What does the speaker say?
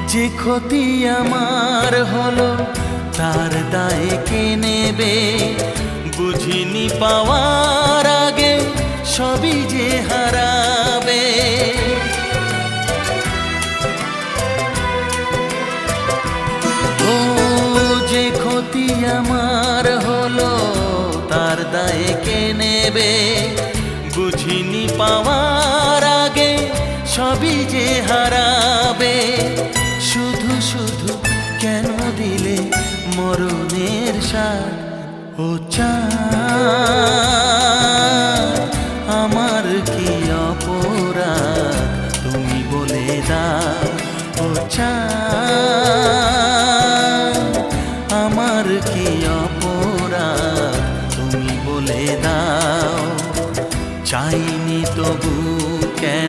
যে ক্ষতি আমার হলো তার দায়ে কে নেবে? বুঝিনি পাওয়ার আগে সবই যে হারাবে। ও যে ক্ষতি আমার হলো তার দায়ে কে নেবে? বুঝিনি পাওয়ার আগে সবই যে হারাবে। শুধু শুধু কেন দিলে মরণের সাথ? ও চাঁদ আমার কি অপরাধ তুমি বলে দাও। ও চাঁদ